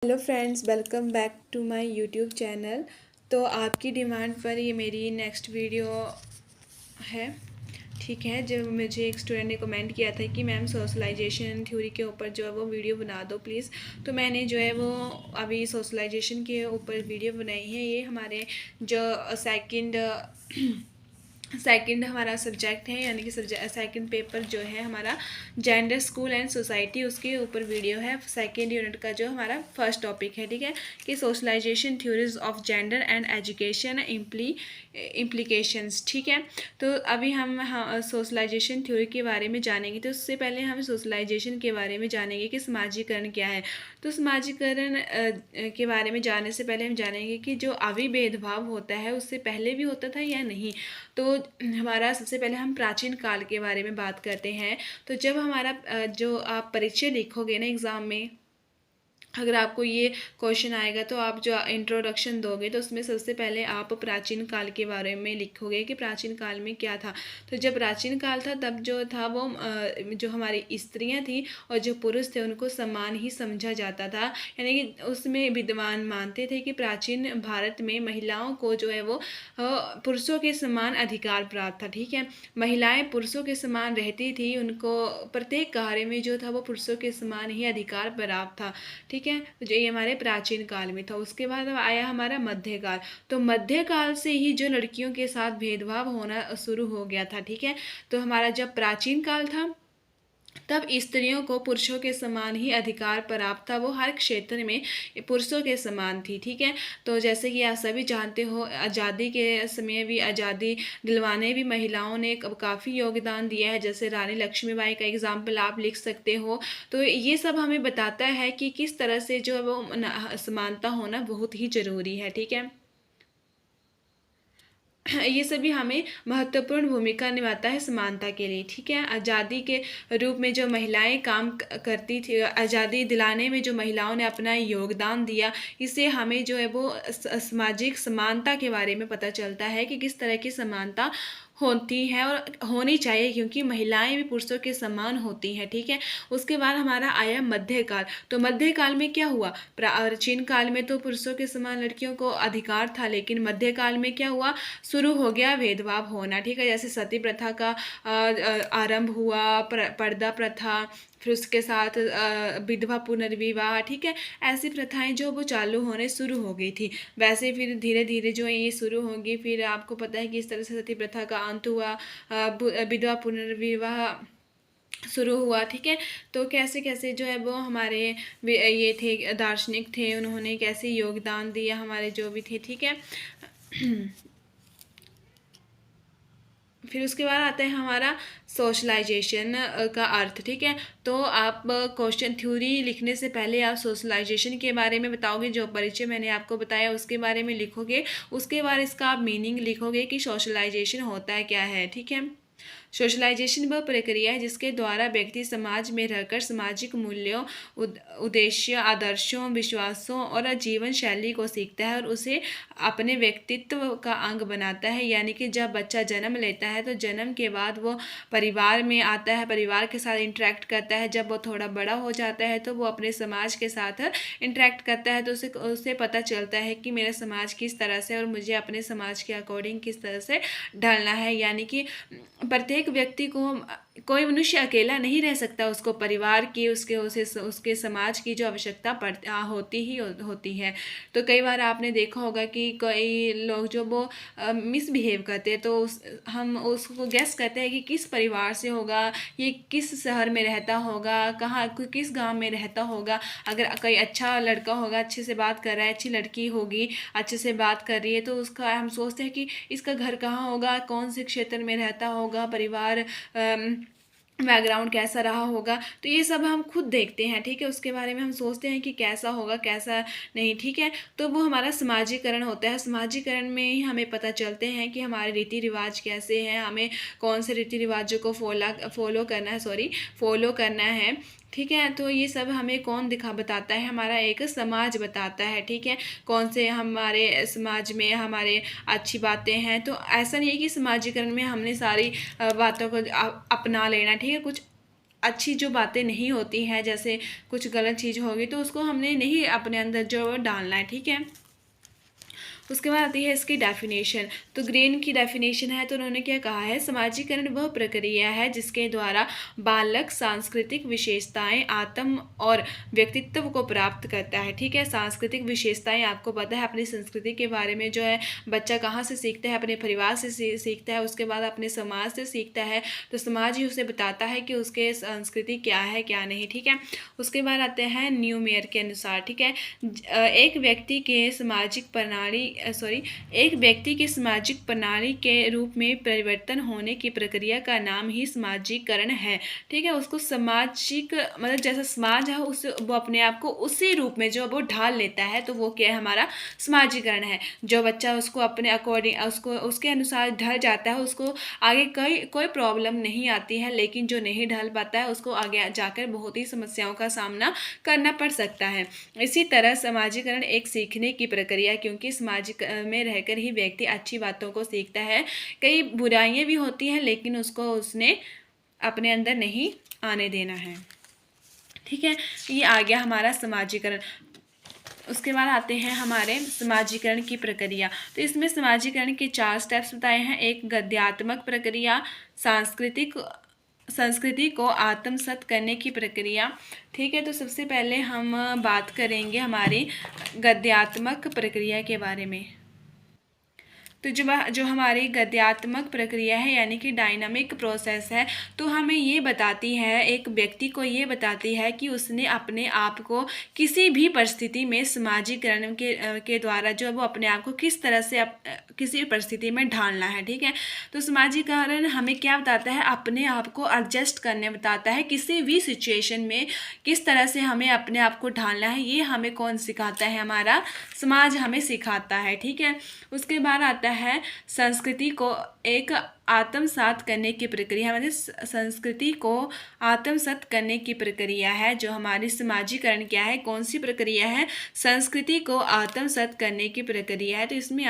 Hello friends, welcome back to my YouTube channel. तो आपकी demand पर ये मेरी नेक्स्ट वीडियो है। ठीक है, जब मुझे एक स्टूडेंट ने कमेंट किया था कि मैम सोशलाइजेशन थ्योरी के ऊपर जो है वो वीडियो बना दो प्लीज़, तो मैंने जो है वो अभी सोशलाइजेशन के ऊपर वीडियो बनाई है। ये हमारे जो सेकंड हमारा सब्जेक्ट है, यानी कि सेकंड पेपर जो है हमारा जेंडर, स्कूल एंड सोसाइटी, उसके ऊपर वीडियो है। सेकंड यूनिट का जो हमारा फर्स्ट टॉपिक है, ठीक है, कि socialisation theories of gender and education implications. ठीक है, तो अभी हम सोशलाइजेशन थ्योरी के बारे में जानेंगे। तो उससे पहले हम सोशलाइजेशन के बारे में जानेंगे कि समाजीकरण क्या है। तो समाजीकरण के बारे में जानने से पहले हम जानेंगे कि जो अभी भेदभाव होता है उससे पहले भी होता था या नहीं। तो हमारा सबसे पहले हम प्राचीन काल के बारे में बात करते हैं। तो जब हमारा जो आप परिचय लिखोगे ना एग्ज़ाम में, अगर आपको ये क्वेश्चन आएगा तो आप जो इंट्रोडक्शन दोगे तो उसमें सबसे पहले आप प्राचीन काल के बारे में लिखोगे कि प्राचीन काल में क्या था। तो जब प्राचीन काल था तब जो था वो जो हमारी स्त्रियां थी और जो पुरुष थे उनको समान ही समझा जाता था, यानी कि उसमें विद्वान मानते थे कि प्राचीन भारत में महिलाओं को जो है वो पुरुषों के समान अधिकार प्राप्त था। ठीक है, महिलाएं पुरुषों के समान रहती थी, उनको प्रत्येक कार्य में जो था वो पुरुषों के समान ही अधिकार प्राप्त था। ठीक है, जो ये हमारे प्राचीन काल में था। उसके बाद अब आया हमारा मध्यकाल। तो मध्यकाल से ही जो लड़कियों के साथ भेदभाव होना शुरू हो गया था। ठीक है, तो हमारा जब प्राचीन काल था तब स्त्रियों को पुरुषों के समान ही अधिकार प्राप्त था, वो हर क्षेत्र में पुरुषों के समान थी। ठीक है, तो जैसे कि आप सभी जानते हो, आज़ादी के समय भी आज़ादी दिलवाने भी महिलाओं ने काफ़ी योगदान दिया है। जैसे रानी लक्ष्मीबाई का एग्जाम्पल आप लिख सकते हो। तो ये सब हमें बताता है कि किस तरह से जो है वो समानता होना बहुत ही ज़रूरी है। ठीक है, ये सभी हमें महत्वपूर्ण भूमिका निभाता है समानता के लिए। ठीक है, आज़ादी के रूप में जो महिलाएं काम करती थी, आज़ादी दिलाने में जो महिलाओं ने अपना योगदान दिया, इससे हमें जो है वो सामाजिक समानता के बारे में पता चलता है कि किस तरह की समानता होती है और होनी चाहिए, क्योंकि महिलाएं भी पुरुषों के समान होती हैं। ठीक है, उसके बाद हमारा आया मध्यकाल। तो मध्यकाल में क्या हुआ? प्राचीन काल में तो पुरुषों के समान लड़कियों को अधिकार था, लेकिन मध्यकाल में क्या हुआ? शुरू हो गया भेदभाव होना। ठीक है, जैसे सती प्रथा का आरंभ हुआ, पर्दा प्रथा, फिर उसके साथ विधवा पुनर्विवाह। ठीक है, ऐसी प्रथाएं जो वो चालू होने शुरू हो गई थी, वैसे फिर धीरे धीरे जो है ये शुरू होगी। फिर आपको पता है कि इस तरह से सती प्रथा का अंत हुआ, विधवा पुनर्विवाह शुरू हुआ। ठीक है, तो कैसे कैसे जो है वो हमारे ये थे दार्शनिक थे, उन्होंने कैसे योगदान दिया हमारे जो भी थे। ठीक है, फिर उसके बाद आता है हमारा सोशलाइजेशन का अर्थ। ठीक है, तो आप क्वेश्चन थ्योरी लिखने से पहले आप सोशलाइजेशन के बारे में बताओगे, जो परिचय मैंने आपको बताया उसके बारे में लिखोगे। उसके बाद इसका आप मीनिंग लिखोगे कि सोशलाइजेशन होता है क्या है। ठीक है, सोशलाइजेशन वह प्रक्रिया है जिसके द्वारा व्यक्ति समाज में रहकर सामाजिक मूल्यों, उद्देश्य, आदर्शों, विश्वासों और जीवन शैली को सीखता है और उसे अपने व्यक्तित्व का अंग बनाता है। यानी कि जब बच्चा जन्म लेता है तो जन्म के बाद वो परिवार में आता है, परिवार के साथ इंटरेक्ट करता है। जब वो थोड़ा बड़ा हो जाता है तो वो अपने समाज के साथ इंटरेक्ट करता है, तो उसे पता चलता है कि मेरा समाज किस तरह से और मुझे अपने समाज के अकॉर्डिंग किस तरह से ढलना है। यानी कि प्रत्येक व्यक्ति को, कोई मनुष्य अकेला नहीं रह सकता, उसको परिवार की, उसके समाज की जो आवश्यकता होती है। तो कई बार आपने देखा होगा कि कई लोग जो वो मिसबिहेव करते हैं, तो हम उसको गेस करते हैं कि किस परिवार से होगा, ये किस शहर में रहता होगा, कहाँ किस गांव में रहता होगा। अगर कोई अच्छा लड़का होगा, अच्छे से बात कर रहा है, अच्छी लड़की होगी, अच्छे से बात कर रही है, तो उसका हम सोचते हैं कि इसका घर कहाँ होगा, कौन से क्षेत्र में रहता होगा, परिवार बैकग्राउंड कैसा रहा होगा। तो ये सब हम खुद देखते हैं। ठीक है, उसके बारे में हम सोचते हैं कि कैसा होगा कैसा नहीं। ठीक है, तो वो हमारा समाजीकरण होता है। समाजीकरण में ही हमें पता चलते हैं कि हमारे रीति रिवाज कैसे हैं, हमें कौन से रीति रिवाजों को फॉलो करना है। ठीक है, तो ये सब हमें कौन बताता है? हमारा एक समाज बताता है। ठीक है, कौन से हमारे समाज में हमारे अच्छी बातें हैं। तो ऐसा नहीं है कि समाजीकरण में हमने सारी बातों को अपना लेना। ठीक है, कुछ अच्छी जो बातें नहीं होती हैं, जैसे कुछ गलत चीज़ होगी तो उसको हमने नहीं अपने अंदर जो डालना है, ठीक है। उसके बाद आती है इसकी डेफिनेशन। तो ग्रीन की डेफिनेशन है, तो उन्होंने क्या कहा है, समाजीकरण वह प्रक्रिया है जिसके द्वारा बालक सांस्कृतिक विशेषताएं, आत्म और व्यक्तित्व को प्राप्त करता है, ठीक है। सांस्कृतिक विशेषताएं, आपको पता है अपनी संस्कृति के बारे में जो है बच्चा कहाँ से सीखता है, अपने परिवार से सीखता है, उसके बाद अपने समाज से सीखता है, तो समाज ही उसे बताता है कि उसके संस्कृति क्या है क्या नहीं, ठीक है। उसके बाद आते हैं न्यूमेयर के अनुसार, ठीक है। एक व्यक्ति के सामाजिक प्रणाली एक व्यक्ति की सामाजिक प्रणाली के रूप में परिवर्तन होने की प्रक्रिया का नाम ही समाजीकरण है, ठीक है। उसको सामाजिक मतलब जैसा समाज है उस वो अपने आप को उसी रूप में जो वो ढाल लेता है, तो वो क्या है, हमारा समाजीकरण है। जो बच्चा उसको अपने अकॉर्डिंग उसको उसके अनुसार ढल जाता है, उसको आगे कोई प्रॉब्लम नहीं आती है, लेकिन जो नहीं ढल पाता है उसको आगे जाकर बहुत ही समस्याओं का सामना करना पड़ सकता है। इसी तरह समाजीकरण एक सीखने की प्रक्रिया, क्योंकि समाज में रहकर ही व्यक्ति अच्छी बातों को सीखता है। कई बुराइयां भी होती हैं, लेकिन उसको उसने अपने अंदर नहीं आने देना है, ठीक है। ये आ गया हमारा समाजीकरण। उसके बाद आते हैं हमारे समाजीकरण की प्रक्रिया। तो इसमें समाजीकरण के 4 स्टेप्स बताए हैं। एक गद्यात्मक प्रक्रिया, संस्कृति को आत्मसात करने की प्रक्रिया, ठीक है। तो सबसे पहले हम बात करेंगे हमारी गद्यात्मक प्रक्रिया के बारे में। तो जो हमारी गद्यात्मक प्रक्रिया है, यानी कि डायनामिक प्रोसेस है, तो हमें ये बताती है, एक व्यक्ति को ये बताती है कि उसने अपने आप को किसी भी परिस्थिति में समाजीकरण के द्वारा जो है वो अपने आप को किस तरह से किसी भी परिस्थिति में ढालना है, ठीक है। तो समाजीकरण हमें क्या बताता है, अपने आप को एडजस्ट करने बताता है, किसी भी सिचुएशन में किस तरह से हमें अपने आप को ढालना है, ये हमें कौन सिखाता है, हमारा समाज हमें सिखाता है, ठीक है। उसके बाद आता है संस्कृति को एक आत्मसात करने की प्रक्रिया, मतलब संस्कृति को आत्मसात करने की प्रक्रिया है। जो हमारी समाजीकरण क्या है, कौन सी प्रक्रिया है, संस्कृति को आत्मसात करने की प्रक्रिया है। तो इसमें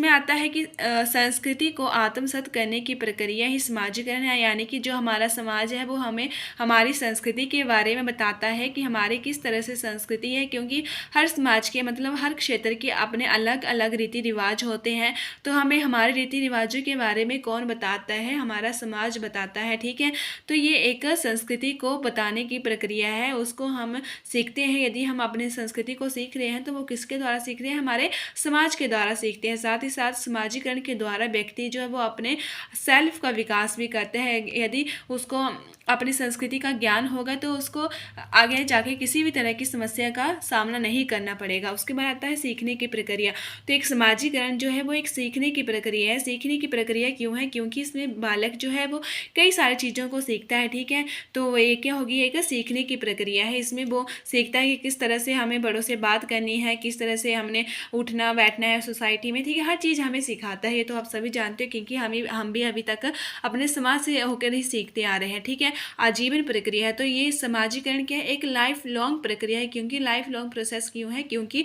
आता है कि संस्कृति को आत्मसात करने की प्रक्रिया ही समाजीकरण है, यानी कि जो हमारा समाज है वो हमें हमारी संस्कृति के बारे में बताता है कि हमारे किस तरह से संस्कृति है, क्योंकि हर समाज के मतलब हर क्षेत्र के अपने अलग अलग रीति रिवाज होते हैं। तो हमें हमारे रीति रिवाजों के बारे में कौन बताता है, हमारा समाज बताता है, ठीक है। तो ये एक संस्कृति को बताने की प्रक्रिया है, उसको हम सीखते हैं। यदि हम अपने संस्कृति को सीख रहे हैं तो वो किसके द्वारा सीख रहे हैं, हमारे समाज के द्वारा सीखते हैं। साथ ही साथ समाजीकरण के द्वारा व्यक्ति जो है वो अपने सेल्फ का विकास भी करते हैं। यदि उसको अपनी संस्कृति का ज्ञान होगा तो उसको आगे जाके किसी भी तरह की समस्या का सामना नहीं करना पड़ेगा। उसके बाद आता है सीखने की प्रक्रिया। तो एक समाजीकरण जो है वो एक सीखने की प्रक्रिया है। सीखने की प्रक्रिया क्यों है, क्योंकि इसमें बालक जो है वो कई सारी चीज़ों को सीखता है, ठीक है। तो ये क्या होगी, एक सीखने की प्रक्रिया है। इसमें वो सीखता है कि किस तरह से हमें बड़ों से बात करनी है, किस तरह से हमने उठना बैठना है सोसाइटी में, ठीक है। हर चीज़ हमें सिखाता है, ये तो आप सभी जानते हो, क्योंकि हम भी अभी तक अपने समाज से होकर ही सीखते आ रहे हैं, ठीक है। आजीवन प्रक्रिया है। तो ये समाजीकरण क्या है, एक लाइफ लॉन्ग प्रक्रिया है। क्योंकि लाइफ लॉन्ग प्रोसेस क्यों है, क्योंकि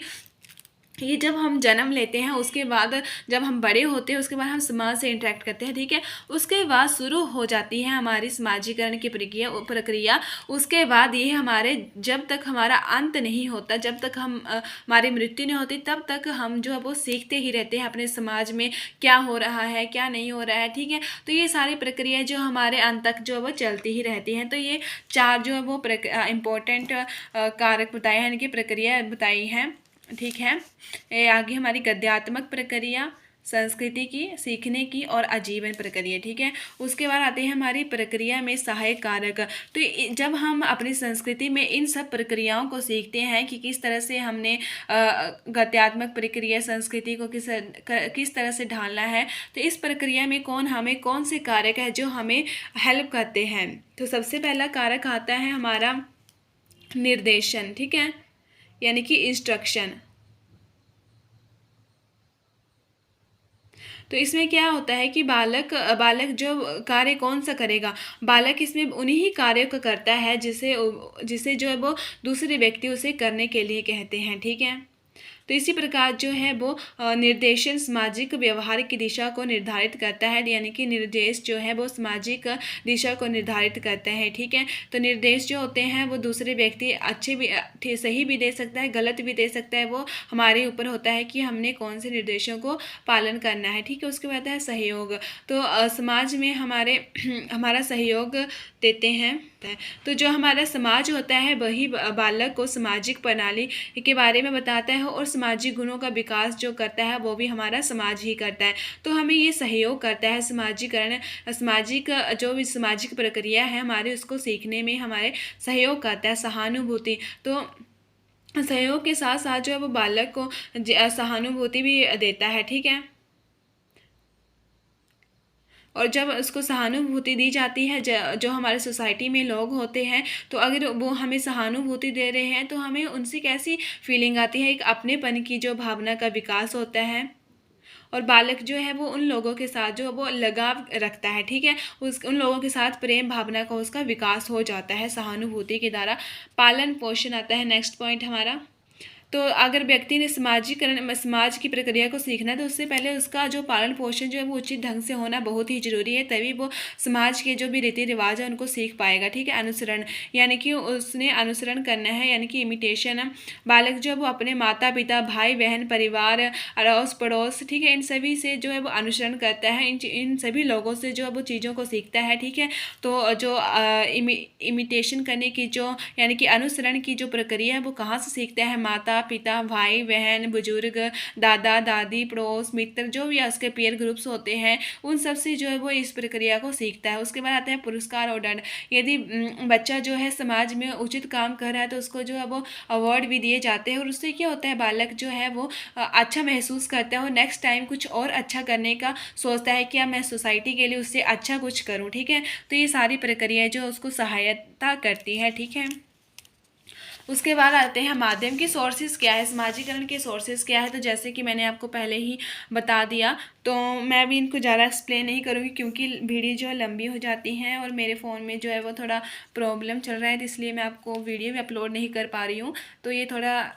ये जब हम जन्म लेते हैं उसके बाद जब हम बड़े होते हैं उसके बाद हम समाज से इंटरेक्ट करते हैं, ठीक है। उसके बाद शुरू हो जाती है हमारी समाजीकरण की प्रक्रिया। उसके बाद ये हमारे जब तक हमारा अंत नहीं होता, जब तक हमारी मृत्यु नहीं होती, तब तक हम जो है वो सीखते ही रहते हैं अपने समाज में क्या हो रहा है क्या नहीं हो रहा है, ठीक है। तो ये सारी प्रक्रियाएँ जो हमारे अंत तक जो है वो चलती ही रहती हैं। तो ये 4 जो है वो इम्पोर्टेंट कारक बताए हैं, इनकी प्रक्रिया बताई हैं, ठीक है। ये आगे हमारी गद्यात्मक प्रक्रिया, संस्कृति की, सीखने की और आजीवन प्रक्रिया, ठीक है। उसके बाद आते हैं हमारी प्रक्रिया में सहायक कारक। तो जब हम अपनी संस्कृति में इन सब प्रक्रियाओं को सीखते हैं कि किस तरह से हमने गद्यात्मक प्रक्रिया, संस्कृति को किस तरह से ढालना है, तो इस प्रक्रिया में हमें कौन से कारक है जो हमें हेल्प करते हैं। तो सबसे पहला कारक आता है हमारा निर्देशन, ठीक है, यानी कि इंस्ट्रक्शन। तो इसमें क्या होता है कि बालक जो कार्य कौन सा करेगा, बालक इसमें उन्हीं कार्यों को करता है जिसे जो है वो दूसरे व्यक्ति उसे करने के लिए कहते हैं, ठीक है। तो इसी प्रकार जो है वो निर्देशन सामाजिक व्यवहार की दिशा को निर्धारित करता है, यानी कि निर्देश जो है वो सामाजिक दिशा को निर्धारित करते हैं। ठीक है, तो निर्देश जो होते हैं वो दूसरे व्यक्ति अच्छे भी सही भी दे सकता है, गलत भी दे सकता है, वो हमारे ऊपर होता है कि हमने कौन से निर्देशों को पालन करना है। ठीक है, उसके बाद है सहयोग। तो समाज में हमारे हमारा सहयोग देते हैं। तो जो हमारा समाज होता है वही बालक को सामाजिक प्रणाली के बारे में बताता है और सामाजिक गुणों का विकास जो करता है वो भी हमारा समाज ही करता है। तो हमें ये सहयोग करता है सामाजिकरण, सामाजिक जो भी सामाजिक प्रक्रिया है हमारे, उसको सीखने में हमारे सहयोग करता है। सहानुभूति, तो सहयोग के साथ साथ जो है वो बालक को सहानुभूति भी देता है। ठीक है, और जब उसको सहानुभूति दी जाती है, जो हमारे सोसाइटी में लोग होते हैं, तो अगर वो हमें सहानुभूति दे रहे हैं तो हमें उनसे कैसी फीलिंग आती है, एक अपनेपन की जो भावना का विकास होता है। और बालक जो है वो उन लोगों के साथ जो वो लगाव रखता है। ठीक है, उन लोगों के साथ प्रेम भावना का उसका विकास हो जाता है सहानुभूति के द्वारा। पालन पोषण आता है नेक्स्ट पॉइंट हमारा। तो अगर व्यक्ति ने समाज की प्रक्रिया को सीखना है तो उससे पहले उसका जो पालन पोषण जो है वो उचित ढंग से होना बहुत ही जरूरी है, तभी वो समाज के जो भी रीति रिवाज है उनको सीख पाएगा। ठीक है, अनुसरण, यानी कि उसने अनुसरण करना है, यानी कि इमिटेशन। बालक जो है वो अपने माता पिता, भाई बहन, परिवार, अड़ोस पड़ोस, ठीक है, इन सभी से जो है वो अनुसरण करता है, इन सभी लोगों से जो है वो चीज़ों को सीखता है। ठीक है, तो जो इमिटेशन करने की जो, यानी कि अनुसरण की जो प्रक्रिया है वो कहाँ से सीखता है, माता पिता, भाई बहन, बुजुर्ग, दादा दादी, पड़ोस, मित्र, जो भी उसके पीयर ग्रुप्स होते हैं उन सब से जो है वो इस प्रक्रिया को सीखता है। उसके बाद आता है पुरस्कार और दंड। यदि बच्चा जो है समाज में उचित काम कर रहा है तो उसको जो है वो अवार्ड भी दिए जाते हैं, और उससे क्या होता है, बालक जो है वो अच्छा महसूस करता है और नेक्स्ट टाइम कुछ और अच्छा करने का सोचता है कि अब मैं सोसाइटी के लिए उससे अच्छा कुछ करूँ। ठीक है, तो ये सारी प्रक्रिया जो उसको सहायता करती है। ठीक है, उसके बाद आते हैं माध्यम की सोर्सेज क्या है, समाजीकरण के सोर्सेज क्या है। तो जैसे कि मैंने आपको पहले ही बता दिया, तो मैं भी इनको ज़्यादा एक्सप्लेन नहीं करूँगी क्योंकि वीडियो जो है लंबी हो जाती हैं और मेरे फ़ोन में जो है वो थोड़ा प्रॉब्लम चल रहा है, तो इसलिए मैं आपको वीडियो भी अपलोड नहीं कर पा रही हूँ। तो ये थोड़ा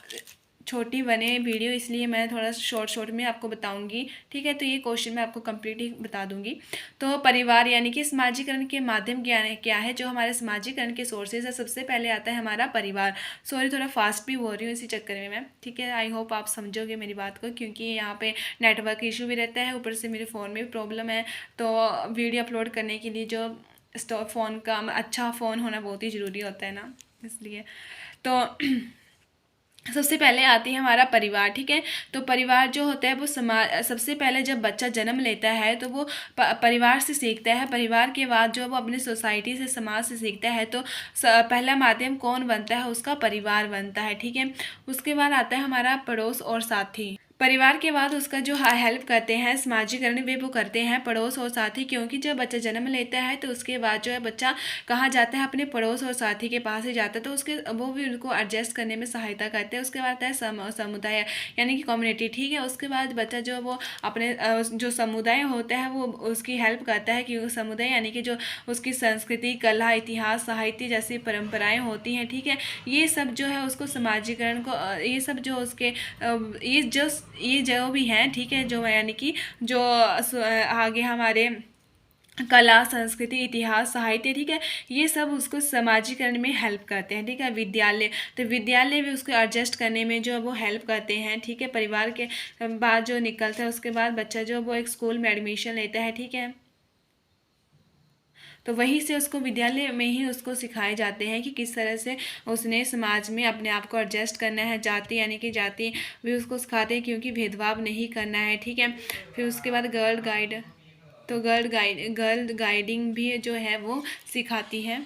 छोटी बने वीडियो, इसलिए मैं थोड़ा शॉर्ट में आपको बताऊंगी। ठीक है, तो ये क्वेश्चन मैं आपको कंप्लीट ही बता दूंगी। तो परिवार यानी कि समाजीकरण के माध्यम क्या है, जो हमारे समाजीकरण के सोर्सेज है, सबसे पहले आता है हमारा परिवार। सॉरी, थोड़ा फास्ट भी बोल रही हूँ इसी चक्कर में मैं। ठीक है, आई होप आप समझोगे मेरी बात को, क्योंकि यहाँ पे नेटवर्क इशू भी रहता है, ऊपर से मेरे फ़ोन में भी प्रॉब्लम है। तो वीडियो अपलोड करने के लिए जो फ़ोन का अच्छा फ़ोन होना बहुत ही ज़रूरी होता है ना, इसलिए। तो सबसे पहले आती है हमारा परिवार। ठीक है, तो परिवार जो होता है वो सबसे पहले जब बच्चा जन्म लेता है तो वो परिवार से सीखता है। परिवार के बाद जो वो अपने सोसाइटी से, समाज से सीखता है। तो पहला माध्यम कौन बनता है, उसका परिवार बनता है। ठीक है, उसके बाद आता है हमारा पड़ोस और साथी। परिवार के बाद उसका जो हेल्प करते हैं समाजीकरण वे वो करते हैं पड़ोस और साथी, क्योंकि जब बच्चा जन्म लेता है तो उसके बाद जो है बच्चा कहाँ जाता है, अपने पड़ोस और साथी के पास ही जाता है, तो उसके वो भी उनको एडजस्ट करने में सहायता करते हैं। उसके बाद आता है समुदाय यानी कि कम्युनिटी। ठीक है, उसके बाद बच्चा जो वो अपने जो समुदाय होता है वो उसकी हेल्प करता है, क्योंकि समुदाय यानी कि जो उसकी संस्कृति, कला, इतिहास, साहित्य जैसी परंपराएं होती हैं। ठीक है, ये सब जो है उसको समाजीकरण को ये सब जो उसके ये जो भी हैं, ठीक है, जो यानी कि जो आगे हमारे कला, संस्कृति, इतिहास, साहित्य, ठीक है, ये सब उसको समाजीकरण में हेल्प करते हैं। ठीक है, विद्यालय, तो विद्यालय भी उसको एडजस्ट करने में जो वो हेल्प करते हैं। ठीक है, परिवार के बाद जो निकलता है उसके बाद बच्चा जो वो एक स्कूल में एडमिशन लेता है। ठीक है, तो वहीं से उसको विद्यालय में ही उसको सिखाए जाते हैं कि किस तरह से उसने समाज में अपने आप को एडजस्ट करना है। जाति यानी कि जाति भी उसको सिखाते हैं, क्योंकि भेदभाव नहीं करना है। ठीक है, फिर उसके बाद गर्ल गाइड, तो गर्ल गाइडिंग भी जो है वो सिखाती है,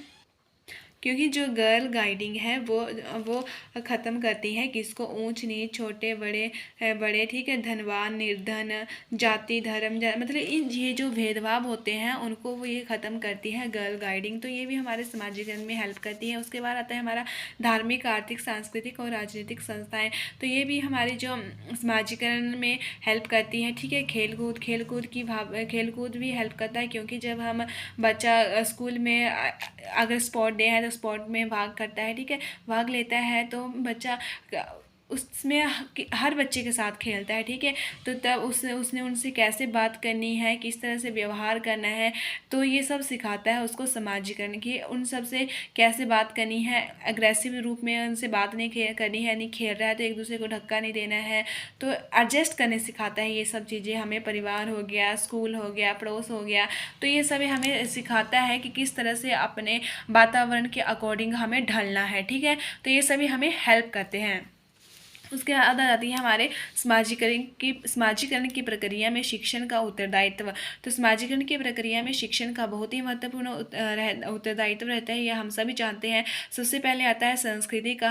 क्योंकि जो गर्ल गाइडिंग है वो ख़त्म करती है किसको, ऊंच नीच, छोटे बड़े बड़े, ठीक है, धनवान निर्धन, जाति धर्म मतलब ये जो भेदभाव होते हैं उनको वो ये ख़त्म करती है गर्ल गाइडिंग। तो ये भी हमारे समाजीकरण में हेल्प करती है। उसके बाद आता है हमारा धार्मिक, आर्थिक, सांस्कृतिक और राजनीतिक संस्थाएँ। तो ये भी हमारी जो समाजीकरण में हेल्प करती हैं। ठीक है, खेलकूद भी हेल्प करता है, क्योंकि जब हम बच्चा स्कूल में अगर स्पोर्ट डे है तो स्पोर्ट में भाग करता है। ठीक है, भाग लेता है तो बच्चा उसमें हर बच्चे के साथ खेलता है, ठीक है। तो तब उसने उनसे कैसे बात करनी है, किस तरह से व्यवहार करना है, तो ये सब सिखाता है उसको समाजीकरण की, उन सब से कैसे बात करनी है, एग्रेसिव रूप में उनसे बात नहीं करनी है, नहीं खेल रहा है तो एक दूसरे को धक्का नहीं देना है, तो एडजस्ट करने सिखाता है। ये सब चीज़ें हमें परिवार हो गया, स्कूल हो गया, पड़ोस हो गया, तो ये सब हमें सिखाता है कि किस तरह से अपने वातावरण के अकॉर्डिंग हमें ढलना है, ठीक है। तो ये सभी हमें हेल्प करते हैं। उसके बाद आ जाती है हमारे समाजीकरण की प्रक्रिया में शिक्षण का उत्तरदायित्व। तो समाजीकरण की प्रक्रिया में शिक्षण का बहुत ही महत्वपूर्ण उत्तरदायित्व रहता है, यह हम सभी जानते हैं। सबसे पहले आता है संस्कृति का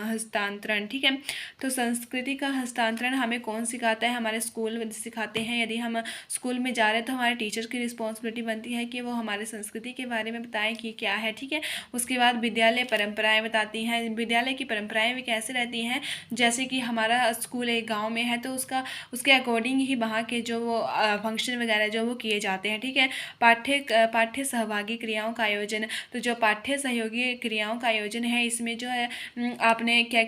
हस्तांतरण, ठीक है। तो संस्कृति का हस्तांतरण हमें कौन सिखाता है? हमारे स्कूल सिखाते हैं। यदि हम स्कूल में जा रहे हैं तो हमारे टीचर की रिस्पॉन्सिबिलिटी बनती है कि वो हमारे संस्कृति के बारे में बताएं कि क्या है, ठीक है। उसके बाद विद्यालय परंपराएं बताती हैं। विद्यालय की परंपराएं भी कैसे रहती हैं? जैसे कि हमारा स्कूल एक गांव में है तो उसके अकॉर्डिंग ही वहाँ के जो वो फंक्शन वगैरह जो वो किए जाते हैं, ठीक है। पाठ्य सहभागी क्रियाओं का आयोजन। तो जो पाठ्य सहयोगी क्रियाओं का आयोजन है, इसमें जो है आपने क्या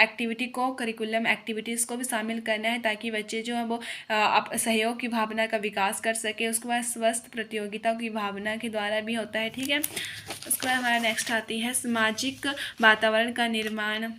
एक्टिविटी को करिकुलम एक्टिविटीज़ को भी शामिल करना है, ताकि बच्चे जो है वो सहयोग की भावना का विकास कर सके। उसके बाद स्वस्थ प्रतियोगिता की भावना के द्वारा भी होता है, ठीक है। उसके बाद हमारा नेक्स्ट आती है सामाजिक वातावरण का निर्माण।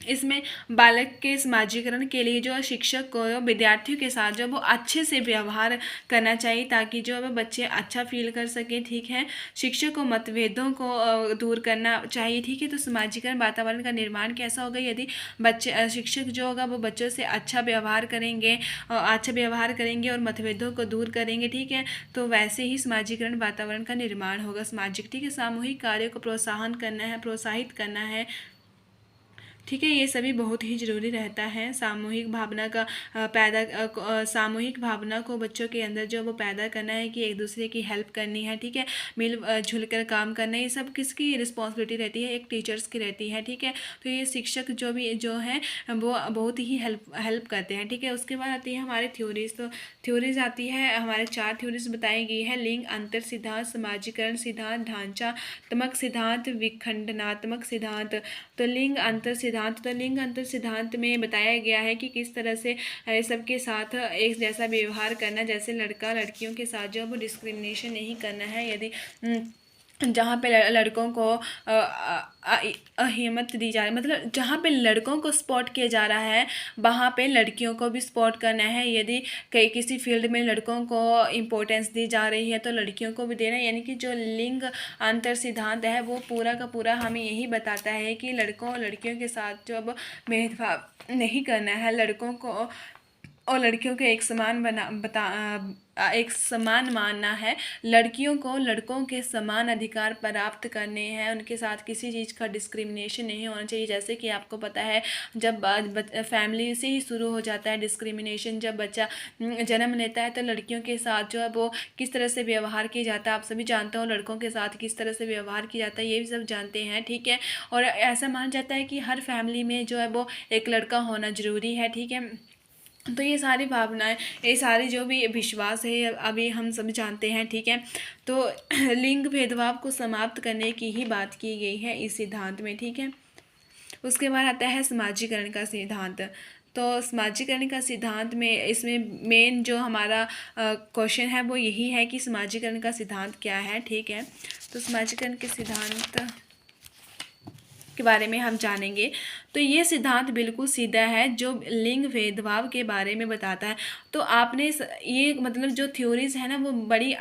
इसमें बालक के समाजीकरण के लिए जो शिक्षक को विद्यार्थियों के साथ जो वो अच्छे से व्यवहार करना चाहिए, ताकि जो है बच्चे अच्छा फील कर सके, ठीक है। शिक्षक को मतभेदों को दूर करना चाहिए, ठीक है। तो समाजीकरण वातावरण का निर्माण कैसा होगा? यदि बच्चे शिक्षक जो होगा वो बच्चों से अच्छा व्यवहार करेंगे और मतभेदों को दूर करेंगे, ठीक है। तो वैसे ही समाजीकरण वातावरण का निर्माण होगा। सामाजिक, ठीक है, सामूहिक कार्यों को प्रोत्साहित करना है, ठीक है। ये सभी बहुत ही ज़रूरी रहता है। सामूहिक भावना को बच्चों के अंदर जो वो पैदा करना है कि एक दूसरे की हेल्प करनी है, ठीक है। मिल जुल कर काम करना, ये सब किसकी रिस्पॉन्सिबिलिटी रहती है? एक टीचर्स की रहती है, ठीक है। तो ये शिक्षक जो है वो बहुत ही हेल्प करते हैं, ठीक है। उसके बाद आती है हमारे थ्योरीज। तो थ्योरीज आती है हमारे 4 थ्योरीज बताई गई है। लिंग अंतर सिद्धांत, समाजीकरण सिद्धांत, ढांचात्मक सिद्धांत, विखंडनात्मक सिद्धांत। तो लिंग अंतर सिद्धांत में बताया गया है कि किस तरह से सबके साथ एक जैसा व्यवहार करना, जैसे लड़का लड़कियों के साथ जो वो डिस्क्रिमिनेशन नहीं करना है। यदि जहाँ पे लड़कों को अहमियत दी जा रही है, मतलब जहाँ पे लड़कों को सपोर्ट किया जा रहा है वहाँ पे लड़कियों को भी सपोर्ट करना है। यदि किसी फील्ड में लड़कों को इम्पोर्टेंस दी जा रही है तो लड़कियों को भी देना है। यानी कि जो लिंग अंतर सिद्धांत है वो पूरा का पूरा हमें यही बताता है कि लड़कों और लड़कियों के साथ जो अब भेदभाव नहीं करना है, लड़कों को और लड़कियों को एक समान मानना है। लड़कियों को लड़कों के समान अधिकार प्राप्त करने हैं, उनके साथ किसी चीज़ का डिस्क्रिमिनेशन नहीं होना चाहिए। जैसे कि आपको पता है जब फैमिली से ही शुरू हो जाता है डिस्क्रिमिनेशन। जब बच्चा जन्म लेता है तो लड़कियों के साथ जो है वो किस तरह से व्यवहार किया जाता है आप सभी जानते हो, लड़कों के साथ किस तरह से व्यवहार किया जाता है ये भी सब जानते हैं, ठीक है। और ऐसा माना जाता है कि हर फैमिली में जो है वो एक लड़का होना ज़रूरी है, ठीक है। तो ये सारी भावनाएं, ये सारे जो भी विश्वास है अभी हम सब जानते हैं, ठीक है। तो लिंग भेदभाव को समाप्त करने की ही बात की गई है इस सिद्धांत में, ठीक है। उसके बाद आता है समाजीकरण का सिद्धांत। तो समाजीकरण का सिद्धांत में इसमें मेन जो हमारा क्वेश्चन है वो यही है कि समाजीकरण का सिद्धांत क्या है, ठीक है। तो समाजीकरण के सिद्धांत के बारे में हम जानेंगे। तो ये सिद्धांत बिल्कुल सीधा है जो लिंग भेदभाव के बारे में बताता है। तो आपने ये मतलब जो थ्योरीज है ना वो बड़ी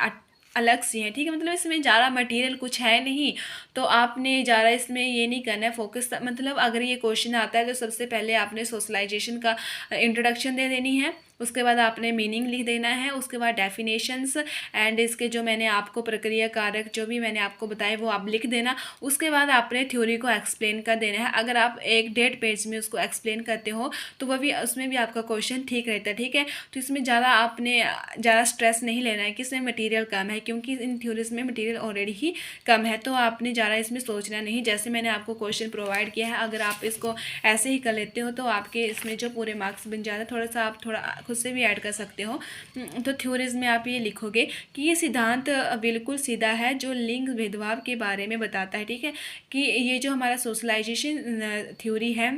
अलग सी है, ठीक है। मतलब इसमें ज़्यादा मटेरियल कुछ है नहीं, तो आपने ज़्यादा इसमें ये नहीं करना है फोकस। मतलब अगर ये क्वेश्चन आता है तो सबसे पहले आपने सोशलाइजेशन का इंट्रोडक्शन दे देनी है, उसके बाद आपने मीनिंग लिख देना है, उसके बाद डेफिनेशंस एंड इसके जो मैंने आपको प्रक्रिया कारक जो भी मैंने आपको बताए वो आप लिख देना। उसके बाद आपने थ्योरी को एक्सप्लेन कर देना है। अगर आप 1-1.5 पेज में उसको एक्सप्लेन करते हो तो वह भी उसमें भी आपका क्वेश्चन ठीक रहता है, ठीक है। तो इसमें ज़्यादा स्ट्रेस नहीं लेना है कि इसमें मटीरियल कम है, क्योंकि इन थ्योरीज में मटीरियल ऑलरेडी ही कम है। तो आपने ज़्यादा इसमें सोचना नहीं। जैसे मैंने आपको क्वेश्चन प्रोवाइड किया है, अगर आप इसको ऐसे ही कर लेते हो तो आपके इसमें जो पूरे मार्क्स बन जाते हैं। थोड़ा खुद से भी ऐड कर सकते हो। तो थ्योरीज में आप ये लिखोगे कि ये सिद्धांत बिल्कुल सीधा है जो लिंग भेदभाव के बारे में बताता है, ठीक है। कि ये जो हमारा सोशलाइजेशन थ्योरी है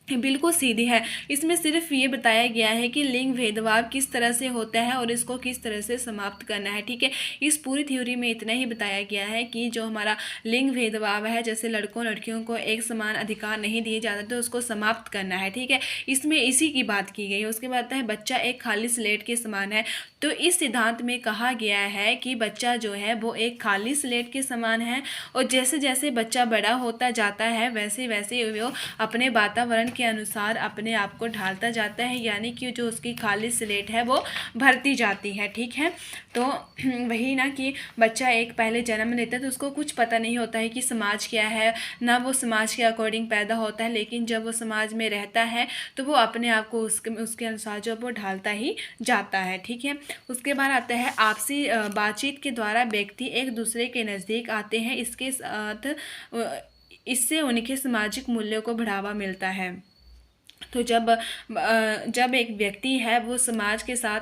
बिल्कुल सीधी है। इसमें सिर्फ ये बताया गया है कि लिंग भेदभाव किस तरह से होता है और इसको किस तरह से समाप्त करना है, ठीक है। इस पूरी थ्योरी में इतना ही बताया गया है कि जो हमारा लिंग भेदभाव है, जैसे लड़कों लड़कियों को एक समान अधिकार नहीं दिए जाते तो उसको समाप्त करना है, ठीक है। इसमें इसी की बात की गई है। उसके बाद है बच्चा एक खाली स्लेट के समान है। तो इस सिद्धांत में कहा गया है कि बच्चा जो है वो एक खाली स्लेट के समान है और जैसे जैसे बच्चा बड़ा होता जाता है वैसे वैसे वो अपने वातावरण के अनुसार अपने आप को ढालता जाता है, यानी कि जो उसकी खाली स्लेट है वो भरती जाती है, ठीक है। तो वही ना कि बच्चा एक पहले जन्म लेता है तो उसको कुछ पता नहीं होता है कि समाज क्या है, ना वो समाज के अकॉर्डिंग पैदा होता है, लेकिन जब वो समाज में रहता है तो वो अपने आप को उसके अनुसार जो वो ढालता ही जाता है, ठीक है। उसके बाद आता है आपसी बातचीत के द्वारा व्यक्ति एक दूसरे के नज़दीक आते हैं। इसके साथ इससे उनके सामाजिक मूल्यों को बढ़ावा मिलता है। तो जब एक व्यक्ति है वो समाज के साथ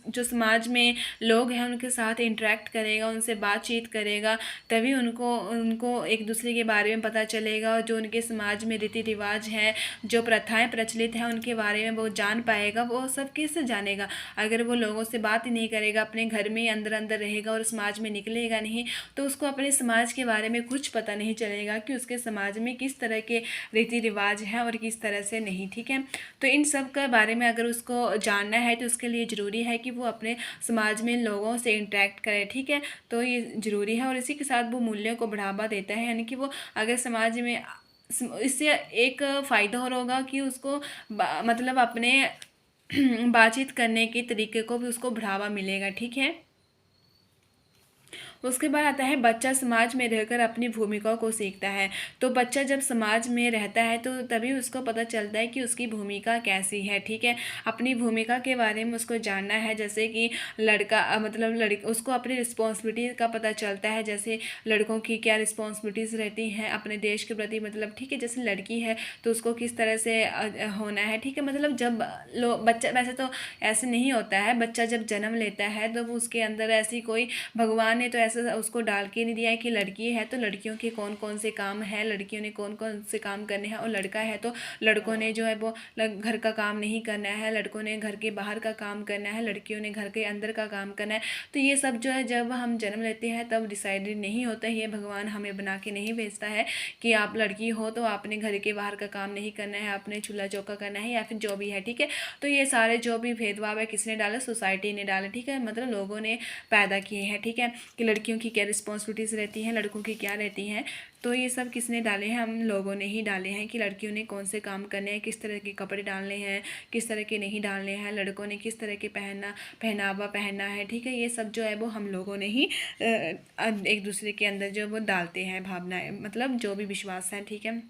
जो समाज में लोग हैं उनके साथ इंटरेक्ट करेगा, उनसे बातचीत करेगा, तभी उनको एक दूसरे के बारे में पता चलेगा और जो उनके समाज में रीति रिवाज हैं, जो प्रथाएं प्रचलित हैं उनके बारे में वो जान पाएगा। वो सब कैसे जानेगा अगर वो लोगों से बात ही नहीं करेगा, अपने घर में ही अंदर अंदर रहेगा और समाज में निकलेगा नहीं, तो उसको अपने समाज के बारे में कुछ पता नहीं चलेगा कि उसके समाज में किस तरह के रीति रिवाज हैं और किस तरह से नहीं, ठीक है। तो इन सब के बारे में अगर उसको जानना है तो उसके लिए ज़रूरी है कि वो अपने समाज में लोगों से इंटरेक्ट करे, ठीक है। तो ये ज़रूरी है और इसी के साथ वो मूल्यों को बढ़ावा देता है, यानी कि वो अगर समाज में इससे एक फ़ायदा और होगा कि उसको मतलब अपने बातचीत करने के तरीके को भी उसको बढ़ावा मिलेगा, ठीक है। उसके बाद आता है बच्चा समाज में रहकर अपनी भूमिका को सीखता है। तो बच्चा जब समाज में रहता है तो तभी उसको पता चलता है कि उसकी भूमिका कैसी है, ठीक है। अपनी भूमिका के बारे में उसको जानना है, जैसे कि लड़का मतलब उसको अपनी रिस्पॉन्सिबिलिटी का पता चलता है, जैसे लड़कों की क्या रिस्पॉन्सिबिलिटीज़ रहती हैं अपने देश के प्रति, मतलब ठीक है। जैसे लड़की है तो उसको किस तरह से होना है, ठीक है। मतलब जब बच्चा, वैसे तो ऐसे नहीं होता है, बच्चा जब जन्म लेता है तो उसके अंदर ऐसी कोई भगवान ने तो ऐसा उसको डाल के नहीं दिया है कि लड़की है तो लड़कियों के कौन कौन से काम है, लड़कियों ने कौन कौन से काम करने हैं, और लड़का है तो लड़कों ने जो है वो घर का काम नहीं करना है, लड़कों ने घर के बाहर का काम करना है, लड़कियों ने घर के अंदर का काम करना है। तो ये सब जो है जब हम जन्म लेते हैं तब डिसाइडेड नहीं होता है, ये भगवान हमें बना के नहीं भेजता है कि आप लड़की हो तो आपने घर के बाहर का काम नहीं करना है, आपने चूल्हा चौका करना है या फिर जो भी है, ठीक है। तो ये सारे जो भी भेदभाव है किसने डाला, सोसाइटी ने डाला, ठीक है। मतलब लोगों ने पैदा किए हैं, ठीक है, कि लड़कियों की क्या रिस्पॉन्सिबिलिटीज़ रहती हैं, लड़कों की क्या रहती हैं। तो ये सब किसने डाले हैं, हम लोगों ने ही डाले हैं कि लड़कियों ने कौन से काम करने हैं, किस तरह के कपड़े डालने हैं, किस तरह के नहीं डालने हैं, लड़कों ने किस तरह के पहनावा पहनना है, ठीक है। ये सब जो है वो हम लोगों ने ही एक दूसरे के अंदर जो वो डालते हैं भावनाएं, मतलब जो भी विश्वास है, ठीक है,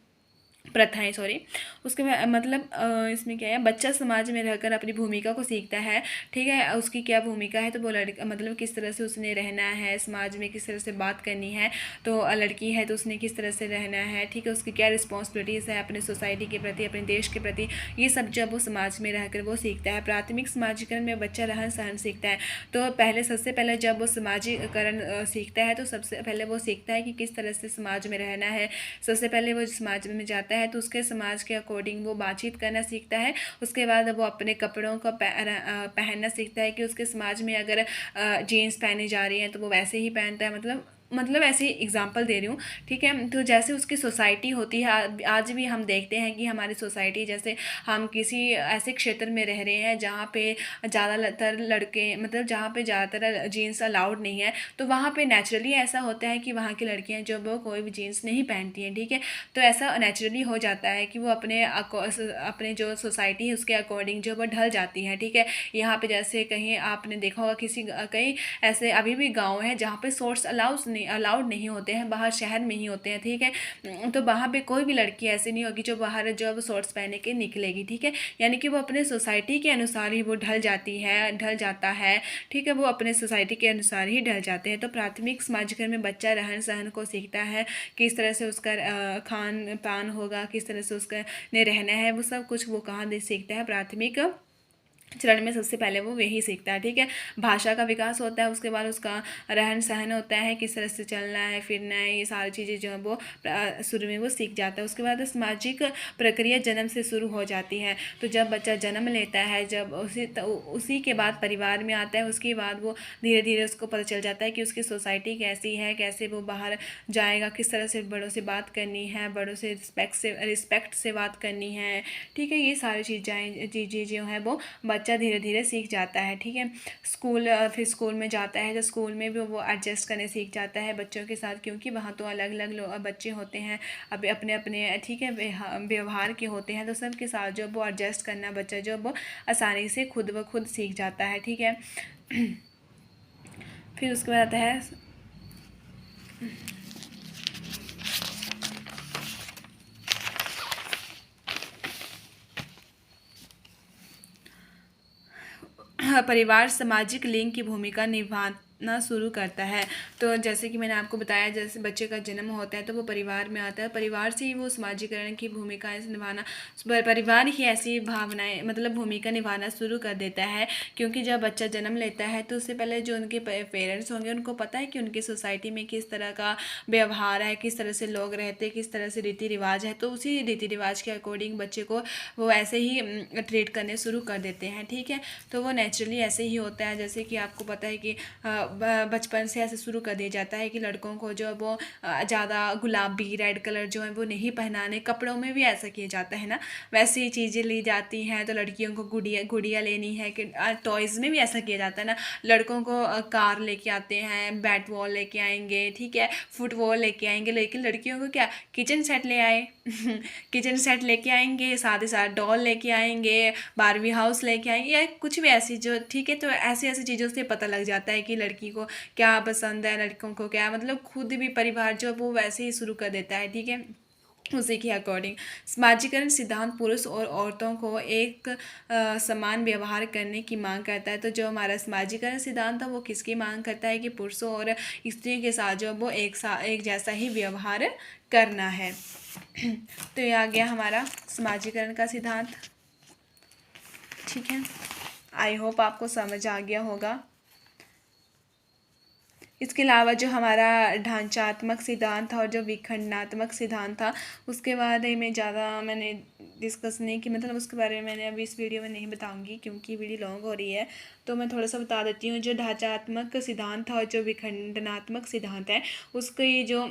प्रथाएं, सॉरी। उसके बाद मतलब इसमें क्या है, बच्चा समाज में रहकर अपनी भूमिका को सीखता है, ठीक है। उसकी क्या भूमिका है तो वो लड़का मतलब किस तरह से उसने रहना है, समाज में किस तरह से बात करनी है। तो लड़की है तो उसने किस तरह से रहना है, ठीक है। उसकी क्या रिस्पॉन्सिबिलिटीज़ है अपने सोसाइटी के प्रति, अपने देश के प्रति, ये सब जब वो समाज में रहकर वो सीखता है। प्राथमिक समाजीकरण में बच्चा रहन सहन सीखता है। तो सबसे पहले जब वो समाजीकरण सीखता है तो सबसे पहले वो सीखता है कि किस तरह से समाज में रहना है। सबसे पहले वो समाज में जाता है तो उसके समाज के अकॉर्डिंग वो बातचीत करना सीखता है। उसके बाद वो अपने कपड़ों का पहनना सीखता है कि उसके समाज में अगर जीन्स पहनी जा रही है तो वो वैसे ही पहनता है, मतलब ऐसे एग्जांपल दे रही हूँ, ठीक है। तो जैसे उसकी सोसाइटी होती है, आज भी हम देखते हैं कि हमारी सोसाइटी, जैसे हम किसी ऐसे क्षेत्र में रह रहे हैं जहाँ पे ज़्यादातर लड़के, मतलब जहाँ पे ज़्यादातर जीन्स अलाउड नहीं है, तो वहाँ पे नेचुरली ऐसा होता है कि वहाँ की लड़कियाँ जो वो कोई भी जीन्स नहीं पहनती हैं, ठीक है। तो ऐसा नेचुरली हो जाता है कि वो अपने जो सोसाइटी है उसके अकॉर्डिंग जो वो ढल जाती हैं, ठीक है। यहाँ पे जैसे कहीं आपने देखा होगा कहीं ऐसे अभी भी गाँव है जहाँ पे शॉर्ट्स अलाउड नहीं होते हैं, बाहर शहर में ही होते हैं, ठीक है। तो वहाँ पे कोई भी लड़की ऐसी नहीं होगी जो बाहर जो अब शॉर्ट्स पहने के निकलेगी, ठीक है। यानी कि वो अपने सोसाइटी के अनुसार ही वो ढल जाता है, ठीक है। वो अपने सोसाइटी के अनुसार ही ढल जाते हैं। तो प्राथमिक समाजीकरण में बच्चा रहन सहन को सीखता है, किस तरह से उसका खान पान होगा, किस तरह से उसका ने रहना है, वो सब कुछ वो कहाँ सीखता है, प्राथमिक चरण में सबसे पहले वो यही सीखता है, ठीक है। भाषा का विकास होता है, उसके बाद उसका रहन सहन होता है, किस तरह से चलना है फिरना है, ये सारी चीज़ें जो है वो शुरू में वो सीख जाता है। उसके बाद सामाजिक प्रक्रिया जन्म से शुरू हो जाती है। तो जब बच्चा जन्म लेता है, जब उसी के बाद परिवार में आता है, उसके बाद वो धीरे धीरे उसको पता चल जाता है कि उसकी सोसाइटी कैसी है, कैसे वो बाहर जाएगा, किस तरह से बड़ों से बात करनी है, बड़ों से रिस्पेक्ट से बात करनी है, ठीक है। ये सारी चीज़ें जो है वो बच्चा धीरे धीरे सीख जाता है, ठीक है। फिर स्कूल में जाता है, तो स्कूल में भी वो एडजस्ट करने सीख जाता है बच्चों के साथ, क्योंकि वहाँ तो अलग अलग बच्चे होते हैं, अब अपने अपने, ठीक है, व्यवहार के होते हैं। तो सब के साथ जो वो एडजस्ट करना बच्चा जो वो आसानी से खुद ब खुद सीख जाता है, ठीक है। फिर उसके बाद आता है परिवार सामाजिक लिंग की भूमिका निभाना शुरू करता है। तो जैसे कि मैंने आपको बताया, जैसे बच्चे का जन्म होता है तो वो परिवार में आता है, परिवार से ही वो सामाजिकरण की भूमिका निभाना, परिवार ही ऐसी भावनाएं मतलब भूमिका निभाना शुरू कर देता है। क्योंकि जब बच्चा जन्म लेता है तो उससे पहले जो उनके पेरेंट्स होंगे उनको पता है कि उनकी सोसाइटी में किस तरह का व्यवहार है, किस तरह से लोग रहते हैं, किस तरह से रीति रिवाज है। तो उसी रीति रिवाज के अकॉर्डिंग बच्चे को वो ऐसे ही ट्रीट करने शुरू कर देते हैं, ठीक है। तो वो नेचुरली ऐसे ही होता है। जैसे कि आपको पता है कि बचपन से ऐसे शुरू कर दिया जाता है कि लड़कों को जो वो ज़्यादा गुलाबी रेड कलर जो है वो नहीं पहनाने, कपड़ों में भी ऐसा किया जाता है ना, वैसी चीज़ें ली जाती हैं। तो लड़कियों को गुड़िया लेनी है, कि टॉयज़ में भी ऐसा किया जाता है ना, लड़कों को कार लेके आते हैं, बैट बॉल लेके आएंगे, ठीक है, फुटबॉल लेके आएंगे, लेकिन लड़कियों को क्या, किचन सेट ले आए किचन सेट लेके आएंगे, साथ ही साथ डॉल लेके आएंगे, बारबी हाउस लेके आएंगे, या कुछ भी ऐसी जो, ठीक है। तो ऐसी ऐसी चीज़ों से पता लग जाता है कि लड़की को क्या पसंद है, लड़कों को क्या, मतलब खुद भी परिवार जो वो वैसे ही शुरू कर देता है, ठीक है, उसी के अकॉर्डिंग। समाजीकरण सिद्धांत पुरुष और औरतों को एक समान व्यवहार करने की मांग करता है। तो जो हमारा समाजीकरण सिद्धांत था वो किसकी मांग करता है कि पुरुषों और स्त्रियों के साथ जो वो एक जैसा ही व्यवहार करना है। तो ये आ गया हमारा समाजीकरण का सिद्धांत, ठीक है। आई होप आपको समझ आ गया होगा। इसके अलावा जो हमारा ढांचात्मक सिद्धांत था और जो विखंडनात्मक सिद्धांत था, उसके बारे में ज़्यादा मैंने डिस्कस नहीं की, मतलब उसके बारे में मैंने अभी इस वीडियो में नहीं बताऊंगी क्योंकि वीडियो लॉन्ग हो रही है। तो मैं थोड़ा सा बता देती हूँ। जो ढांचात्मक सिद्धांत था और जो विखंडनात्मक सिद्धांत है, उसकी जो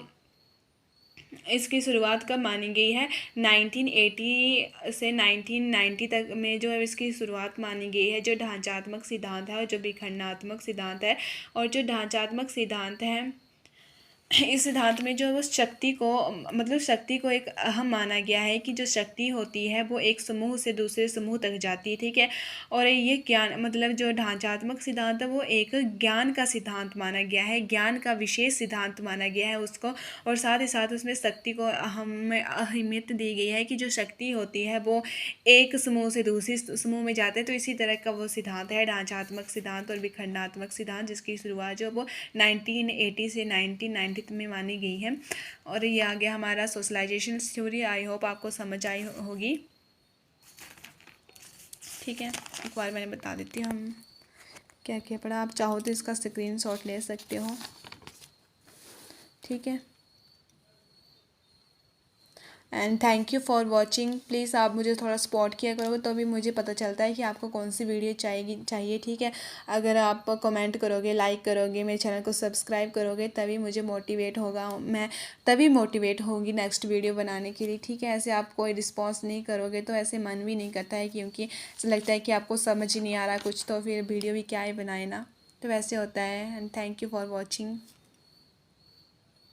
इसकी शुरुआत कब मानी गई है, 1980 से 1990 तक में जो है इसकी शुरुआत मानी गई है। जो ढांचात्मक सिद्धांत है और जो विखंडनात्मक सिद्धांत है, और जो ढांचात्मक सिद्धांत है, इस सिद्धांत में जो वो शक्ति को, मतलब शक्ति को एक अहम माना गया है कि जो शक्ति होती है वो एक समूह से दूसरे समूह तक जाती है, ठीक है। और ये ज्ञान, मतलब जो ढांचात्मक सिद्धांत है वो एक ज्ञान का सिद्धांत माना गया है, ज्ञान का विशेष सिद्धांत माना गया है उसको। और साथ ही साथ उसमें शक्ति को अहमियत दी गई है कि जो शक्ति होती है वो एक समूह से दूसरे समूह में जाते हैं। तो इसी तरह का वो सिद्धांत है ढांचात्मक सिद्धांत और विखंडात्मक सिद्धांत, जिसकी शुरुआत जो वो 1980 से 1990 में मानी गई है। और ये आ गया हमारा सोशलाइजेशन थ्योरी। आई होप आपको समझ आई होगी, ठीक है। एक बार मैंने बता देती हूँ हम क्या क्या पढ़ा। आप चाहो तो इसका स्क्रीनशॉट ले सकते हो, ठीक है। And thank you for watching. Please आप मुझे थोड़ा सपोर्ट किया करोगे तो भी मुझे पता चलता है कि आपको कौन सी वीडियो चाहिए, ठीक है। अगर आप कमेंट करोगे, लाइक करोगे, मेरे चैनल को सब्सक्राइब करोगे, तभी मुझे मोटिवेट होगा, मैं तभी मोटिवेट होगी नेक्स्ट वीडियो बनाने के लिए, ठीक है। ऐसे आप कोई रिस्पॉन्स नहीं करोगे तो ऐसे मन भी नहीं करता है, क्योंकि ऐसा लगता है कि आपको समझ ही नहीं आ रहा कुछ, तो फिर वीडियो भी क्या ही बनाए ना, तो वैसे होता है। And thank you for watching.